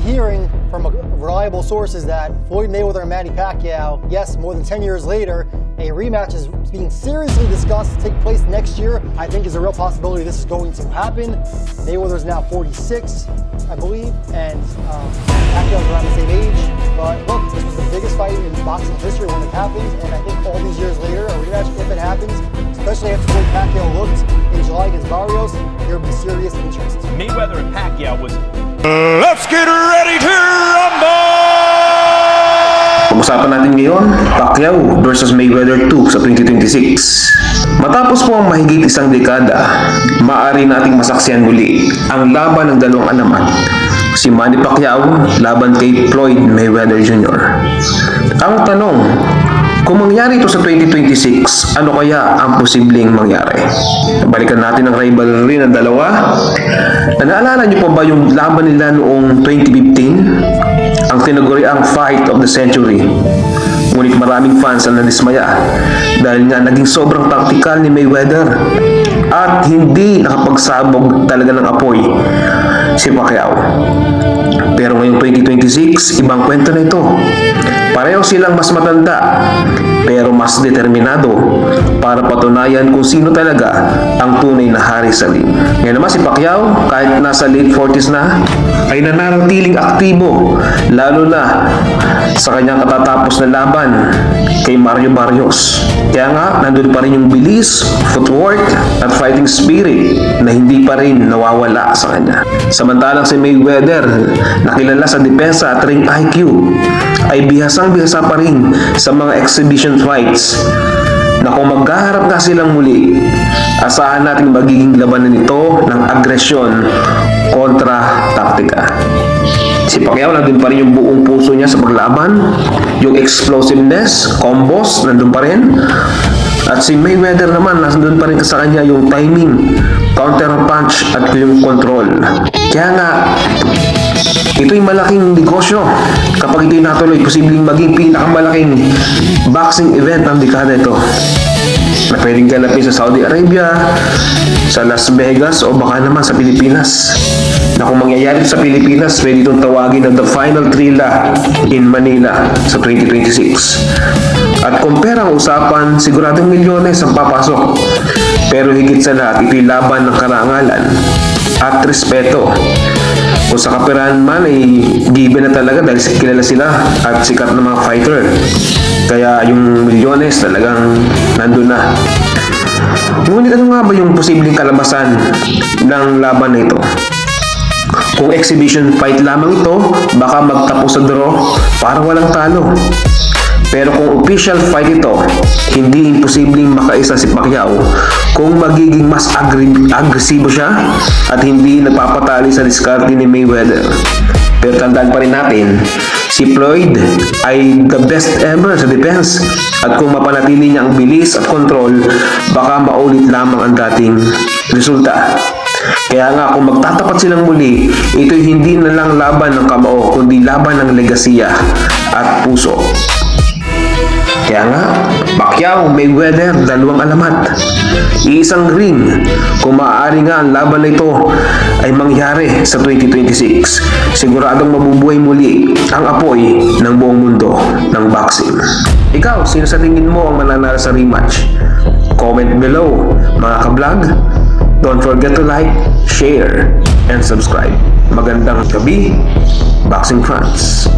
hearing from reliable sources that Floyd Mayweather and Manny Pacquiao, yes, more than 10 years later, a rematch is being seriously discussed to take place next year. I think is a real possibility this is going to happen. Mayweather is now 46, I believe, and Pacquiao is around the same age. But look, this was the biggest fight in boxing history when it happened, and I think all these years later, a rematch, if it happens, especially after the way Pacquiao looked in July against Barrios, there will be serious interest. Mayweather and Pacquiao was... Let's get ready to rumble! Pag-usapan natin ngayon, Pacquiao versus Mayweather 2 sa 2026. Matapos po ang mahigit isang dekada, maaari nating masaksihan muli ang laban ng dalawang alamat, si Manny Pacquiao laban kay Floyd Mayweather Jr. Ang tanong, kung mangyari ito sa 2026, ano kaya ang posibleng mangyari? Balikan natin ang rivalry ng dalawa. Naalala niyo po ba yung laban nila noong 2015? Ang tinaguriang fight of the century. Ngunit maraming fans ang nadismaya dahil nga naging sobrang taktikal ni Mayweather at hindi nakapagsabog talaga ng apoy si Pacquiao. Pero ngayong 2026, ibang kwento na ito. Pareho silang mas matanda, pero mas determinado para patunayan kung sino talaga ang tunay na hari sa ring. Ngayon naman si Pacquiao, kahit nasa late 40s na, ay nananatiling aktibo, lalo na sa kanyang katatapos na laban kay Mario Barrios. Kaya nga, nandun pa rin yung bilis, footwork, at fighting spirit na hindi pa rin nawawala sa kanya. Samantalang si Mayweather, nakilala sa depensa at ring IQ, ay bihasang-bihasa pa rin sa mga exhibition fights na kung magkaharap nga silang muli, asahan natin magiging labanan nito ng agresyon kontra taktika. Si Pacquiao nandun pa rin yung buong puso niya sa paglaban, yung explosiveness, combos, nandun pa rin. At si Mayweather naman, nandun pa rin sa kanya yung timing, counter punch at yung control. Kaya nga, ito'y malaking negosyo. Kapag ito'y natuloy, posibleng maging pinakamalaking boxing event ng dekada ito, na pwedeng ganapin sa Saudi Arabia, sa Las Vegas, o baka naman sa Pilipinas. Na kung mangyayari sa Pilipinas, pwede itong tawagin na The Final Trilla in Manila sa 2026. At kung perang usapan, siguradong milyones ang papasok. Pero higit sa lahat, ito'y laban ng karangalan at respeto. Kung sa kaperahan man ay given na talaga dahil kilala sila at sikat na mga fighter. Kaya yung milyones talagang nandun na. Ngunit ano nga ba yung posibleng kalabasan ng laban na ito? Kung exhibition fight lamang ito, baka magtapos sa draw para walang talo. Pero kung official fight ito, hindi imposibleng makaisa si Pacquiao kung magiging mas agresibo siya at hindi nagpapatali sa diskarte ni Mayweather. Pero tandaan pa rin natin, si Floyd ay the best ever sa defense at kung mapanatili niya ang bilis at control, baka maulit lamang ang dating resulta. Kaya nga kung magtatapat silang muli, ito'y hindi na lang laban ng kamao, kundi laban ng legasiya at puso. Kaya nga, Pacquiao, Mayweather, dalawang alamat. Iisang ring. Kung maaari nga ang laban na ito ay mangyari sa 2026, siguradong mabubuhay muli ang apoy ng buong mundo ng boxing. Ikaw, sino sa tingin mo ang mananalo sa rematch? Comment below, mga ka-vlog. Don't forget to like, share, and subscribe. Magandang gabi, boxing fans.